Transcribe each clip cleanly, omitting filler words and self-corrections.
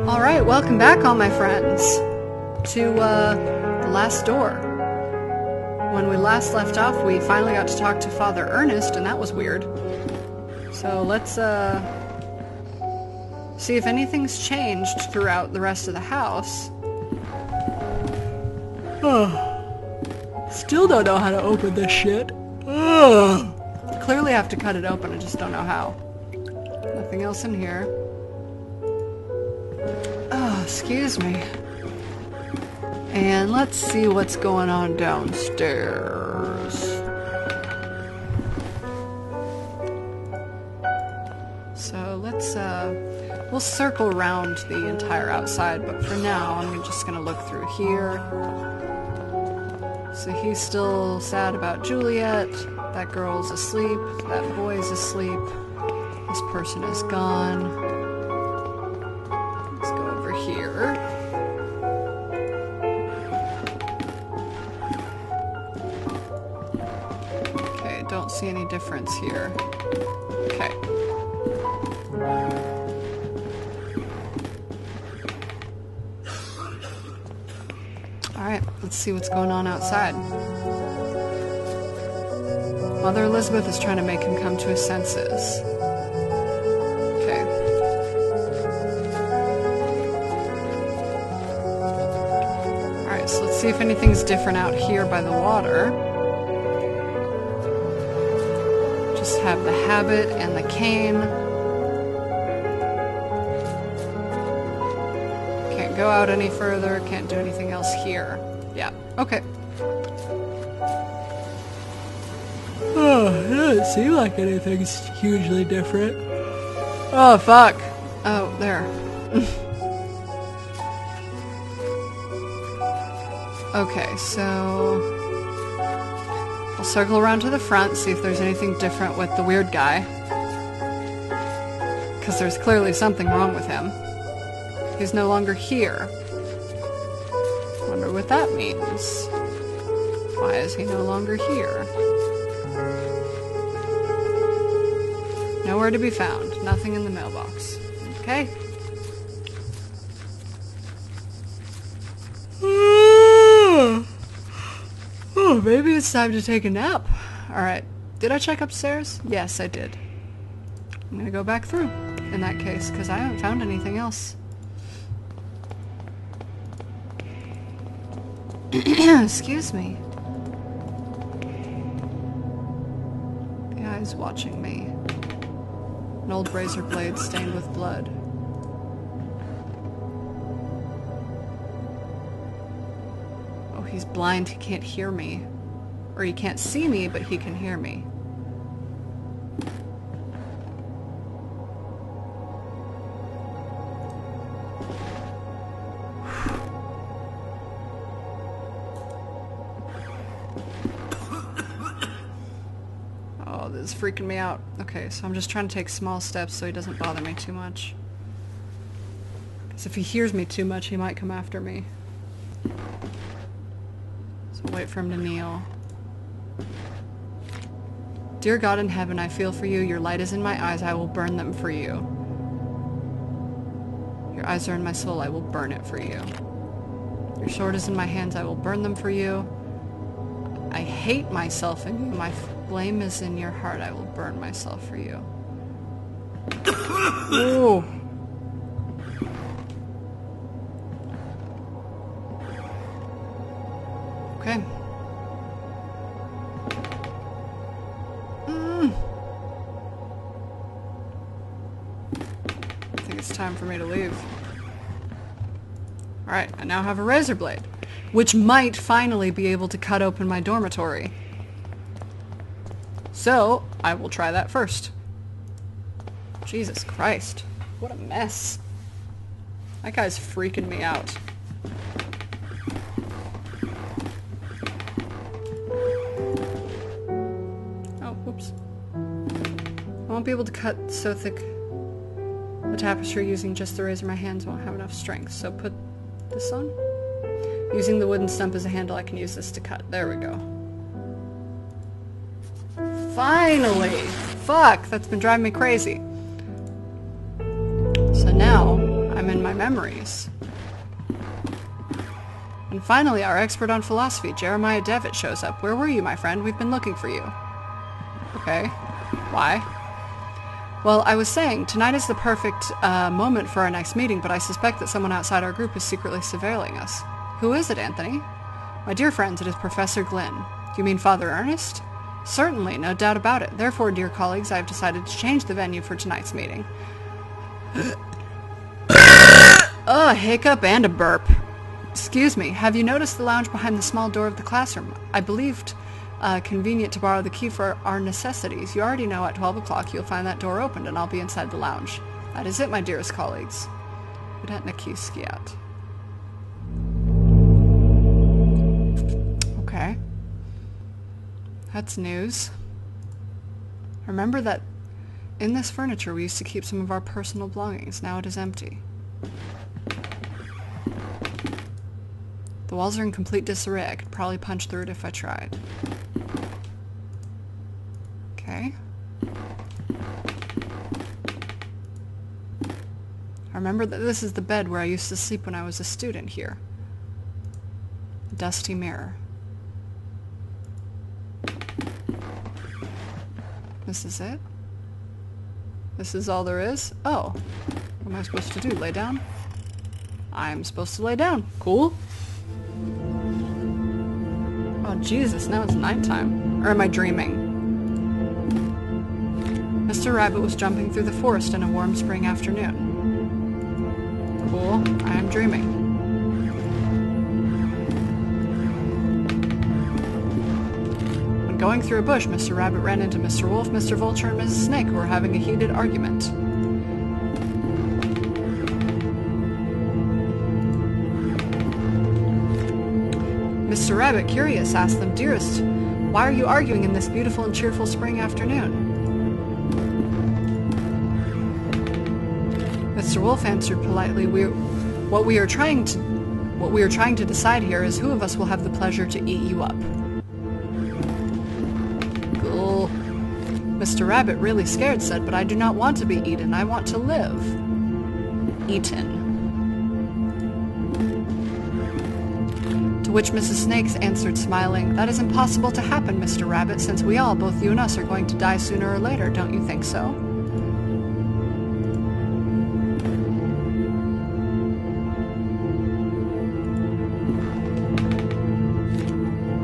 Alright, welcome back all my friends to the last door. When we last left off, we finally got to talk to Father Ernest, and that was weird. So let's see if anything's changed throughout the rest of the house. Still don't know how to open this shit. Clearly have to cut it open, I just don't know how. Nothing else in here. Oh, excuse me. And let's see what's going on downstairs. So let's, we'll circle around the entire outside, but for now I'm just gonna look through here. So he's still sad about Juliet. That girl's asleep. That boy's asleep. This person is gone. Let's go over here. Okay, don't see any difference here. Okay. Alright, let's see what's going on outside. Mother Elizabeth is trying to make him come to his senses. Okay. Alright, so let's see if anything's different out here by the water. Just have the habit and the cane. Can't go out any further, can't do anything else here. Yeah, okay. Oh, it doesn't seem like anything's hugely different. Oh, fuck. Oh, there. Okay, so I'll circle around to the front, see if there's anything different with the weird guy. Because there's clearly something wrong with him. He's no longer here. Wonder what that means. Why is he no longer here? Nowhere to be found. Nothing in the mailbox. Okay. Oh, maybe it's time to take a nap. Alright. Did I check upstairs? Yes, I did. I'm gonna go back through in that case, because I haven't found anything else. Excuse me. The eye's watching me. An old razor blade stained with blood. Oh, he's blind. He can't hear me. Or he can't see me, but he can hear me. Oh, this is freaking me out. Okay, so I'm just trying to take small steps so he doesn't bother me too much. Because if he hears me too much, he might come after me. So wait for him to kneel. Dear God in heaven, I feel for you. Your light is in my eyes. I will burn them for you. Your eyes are in my soul. I will burn it for you. Your sword is in my hands. I will burn them for you. I hate myself in you. My flame is in your heart. I will burn myself for you. Ooh. Okay. I think it's time for me to leave. Alright, I now have a razor blade, which might finally be able to cut open my dormitory. So, I will try that first. Jesus Christ. What a mess. That guy's freaking me out. Oh, whoops. I won't be able to cut so thick the tapestry using just the razor. My hands won't have enough strength, so put this on. Using the wooden stump as a handle, I can use this to cut. There we go. Finally! Fuck, that's been driving me crazy. So now, I'm in my memories. And finally, our expert on philosophy, Jeremiah Devitt, shows up. Where were you, my friend? We've been looking for you. Okay. Why? Well, I was saying, tonight is the perfect moment for our next meeting, but I suspect that someone outside our group is secretly surveilling us. Who is it, Anthony? My dear friends, it is Professor Glynn. Do you mean Father Ernest? Certainly, no doubt about it. Therefore, dear colleagues, I have decided to change the venue for tonight's meeting. Hiccup and a burp. Excuse me, have you noticed the lounge behind the small door of the classroom? I believed convenient to borrow the key for our necessities. You already know at 12 o'clock you'll find that door opened and I'll be inside the lounge. That is it, my dearest colleagues. Udetnakiskiat. Okay. That's news. Remember that in this furniture we used to keep some of our personal belongings. Now it is empty. The walls are in complete disarray. I could probably punch through it if I tried. Okay. I remember that this is the bed where I used to sleep when I was a student here. A dusty mirror. This is it? This is all there is? Oh. What am I supposed to do? Lay down? I'm supposed to lay down. Cool. Oh, Jesus, now it's nighttime. Or am I dreaming? Mr. Rabbit was jumping through the forest in a warm spring afternoon. Cool. I am dreaming. When going through a bush, Mr. Rabbit ran into Mr. Wolf, Mr. Vulture, and Mrs. Snake, who were having a heated argument. Mr. Rabbit, curious, asked them, "Dearest, why are you arguing in this beautiful and cheerful spring afternoon?" Mr. Wolf answered politely, What we are trying to decide here is who of us will have the pleasure to eat you up." Cool. Mr. Rabbit, really scared, said, "But I do not want to be eaten. I want to live." Eaten. To which Mrs. Snake answered, smiling, "That is impossible to happen, Mr. Rabbit, since we all, both you and us, are going to die sooner or later. Don't you think so?"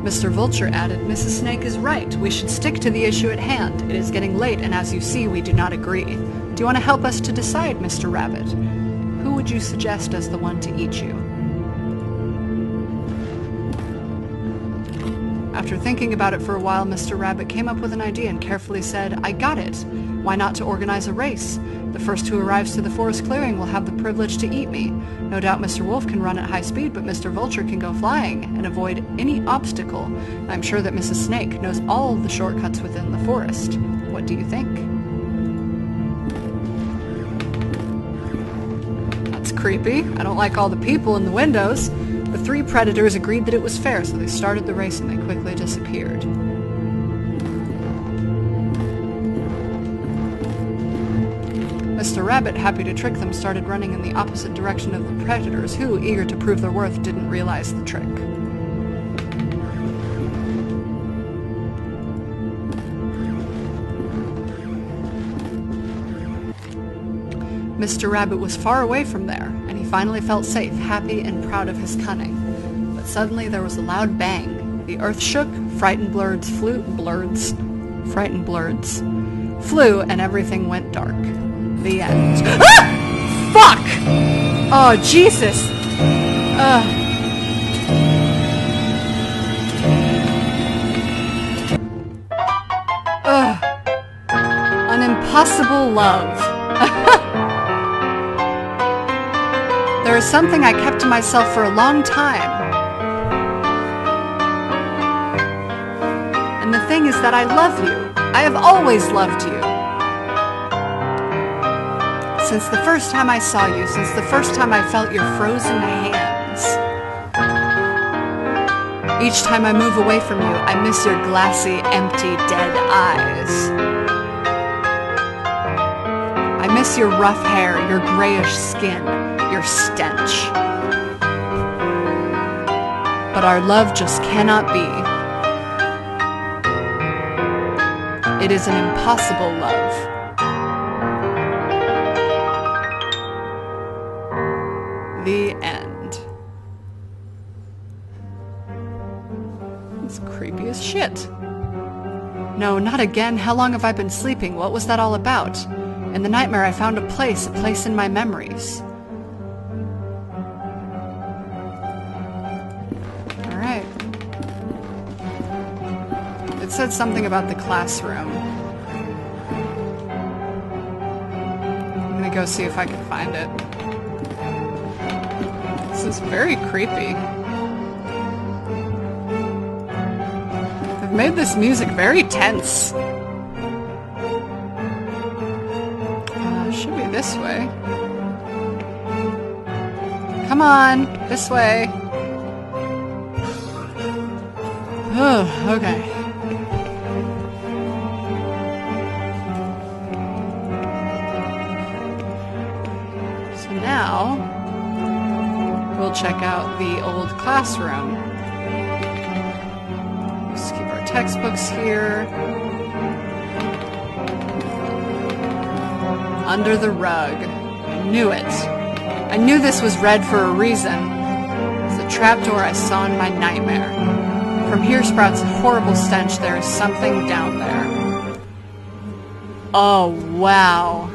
Mr. Vulture added, "Mrs. Snake is right. We should stick to the issue at hand. It is getting late, and as you see, we do not agree. Do you want to help us to decide, Mr. Rabbit? Who would you suggest as the one to eat you?" After thinking about it for a while, Mr. Rabbit came up with an idea and carefully said, "I got it. Why not to organize a race? The first who arrives to the forest clearing will have the privilege to eat me. No doubt Mr. Wolf can run at high speed, but Mr. Vulture can go flying and avoid any obstacle. I'm sure that Mrs. Snake knows all the shortcuts within the forest. What do you think?" That's creepy. I don't like all the people in the windows. The three predators agreed that it was fair, so they started the race and they quickly disappeared. Mr. Rabbit, happy to trick them, started running in the opposite direction of the predators, who, eager to prove their worth, didn't realize the trick. Mr. Rabbit was far away from there, and he finally felt safe, happy and proud of his cunning. But suddenly there was a loud bang. The earth shook, frightened blurs flew, and everything went dark. The end. Ah! Fuck! Oh, Jesus! An impossible love. There is something I kept to myself for a long time. And the thing is that I love you. I have always loved you. Since the first time I saw you, since the first time I felt your frozen hands. Each time I move away from you, I miss your glassy, empty, dead eyes. I miss your rough hair, your grayish skin, your your stench. But our love just cannot be. It is an impossible love. The end. It's creepy as shit. No, not again. How long have I been sleeping? What was that all about? In the nightmare I found a place in my memories. Alright. It said something about the classroom. I'm gonna go see if I can find it. This is very creepy. They've made this music very tense. Should be this way. Come on, this way. Oh, okay. So now, we'll check out the old classroom. Just keep our textbooks here. Under the rug. I knew it. I knew this was red for a reason. It's a trapdoor I saw in my nightmare. From here sprouts a horrible stench. There is something down there. Oh, wow.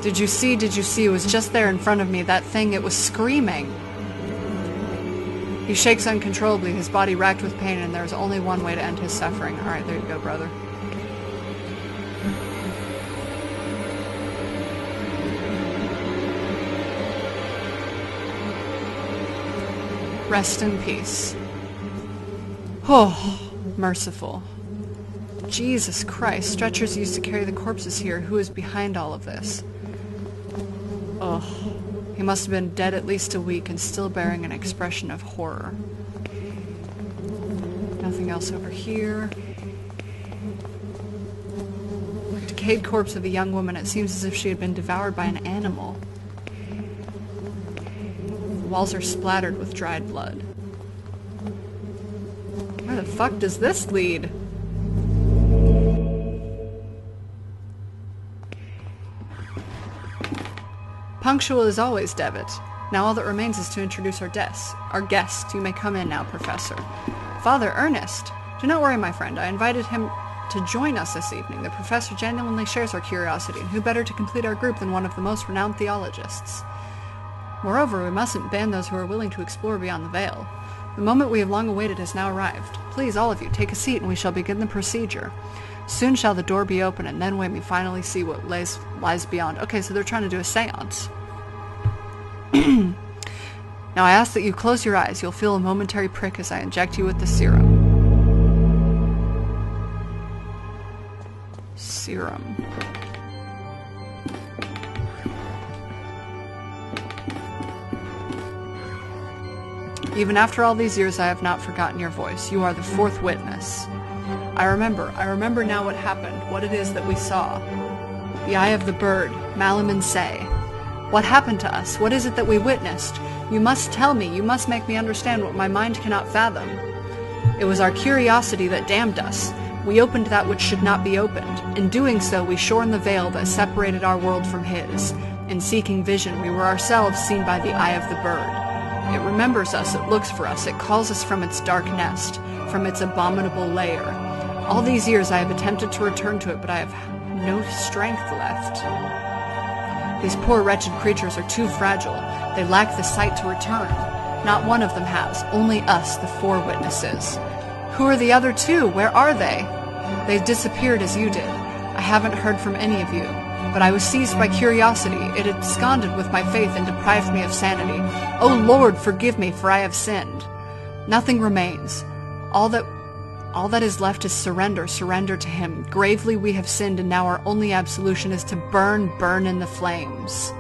Did you see? Did you see? It was just there in front of me. That thing, it was screaming. He shakes uncontrollably, his body racked with pain, and there is only one way to end his suffering. Alright, there you go, brother. Rest in peace. Oh, merciful. Jesus Christ, stretchers used to carry the corpses here. Who is behind all of this? Oh, he must have been dead at least a week and still bearing an expression of horror. Nothing else over here. Decayed corpse of a young woman. It seems as if she had been devoured by an animal. The walls are splattered with dried blood. Where the fuck does this lead? Punctual as always, Devitt. Now all that remains is to introduce our guest. You may come in now, Professor. Father Ernest! Do not worry, my friend. I invited him to join us this evening. The professor genuinely shares our curiosity, and who better to complete our group than one of the most renowned theologists? Moreover, we mustn't ban those who are willing to explore beyond the veil. The moment we have long awaited has now arrived. Please, all of you, take a seat and we shall begin the procedure. Soon shall the door be open, and then we may finally see what lies beyond. Okay, so they're trying to do a seance. Now I ask that you close your eyes. You'll feel a momentary prick as I inject you with the serum. Serum. Even after all these years, I have not forgotten your voice. You are the fourth witness. I remember now what happened, what it is that we saw. The eye of the bird, Malum and Say. What happened to us? What is it that we witnessed? You must tell me. You must make me understand what my mind cannot fathom. It was our curiosity that damned us. We opened that which should not be opened. In doing so, we shorn the veil that separated our world from his. In seeking vision, we were ourselves seen by the eye of the bird. It remembers us, it looks for us, it calls us from its dark nest, from its abominable lair. All these years I have attempted to return to it, but I have no strength left. These poor wretched creatures are too fragile. They lack the sight to return. Not one of them has, only us, the four witnesses. Who are the other two? Where are they? They disappeared as you did. I haven't heard from any of you. But I was seized by curiosity. It absconded with my faith and deprived me of sanity. O Lord, forgive me, for I have sinned. Nothing remains. All that is left is surrender to him. Gravely we have sinned, and now our only absolution is to burn in the flames.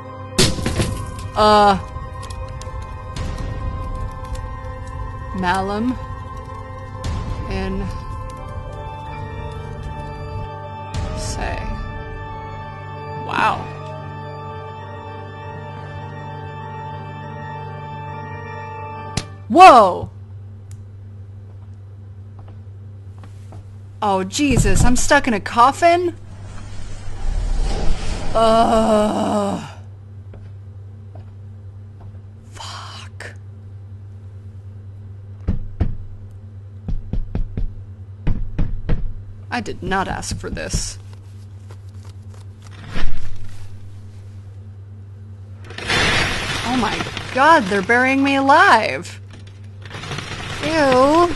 Malum. In. Say. Wow. Whoa! Oh, Jesus, I'm stuck in a coffin? Fuck. I did not ask for this. Oh my God, they're burying me alive. Ew.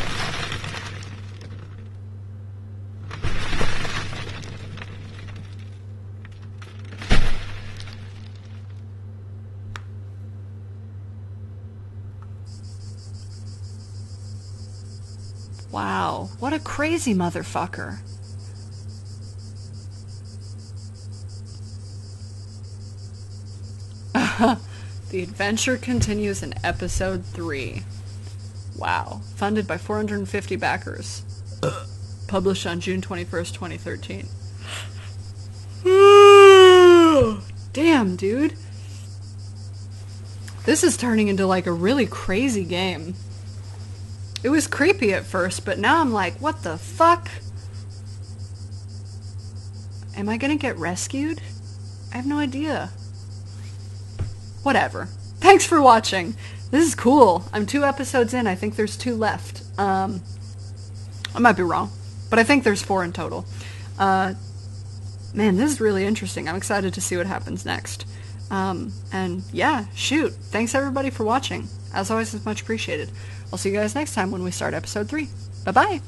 Wow, what a crazy motherfucker. The adventure continues in episode 3. Wow. Funded by 450 backers. Published on June 21st, 2013. Damn, dude. This is turning into like a really crazy game. It was creepy at first, but now I'm like, what the fuck? Am I gonna get rescued? I have no idea. Whatever. Thanks for watching. This is cool. I'm 2 episodes in. I think there's 2 left. I might be wrong, but I think there's 4 in total. Man, this is really interesting. I'm excited to see what happens next. And yeah, shoot. Thanks everybody for watching. As always, it's much appreciated. I'll see you guys next time when we start episode 3. Bye-bye.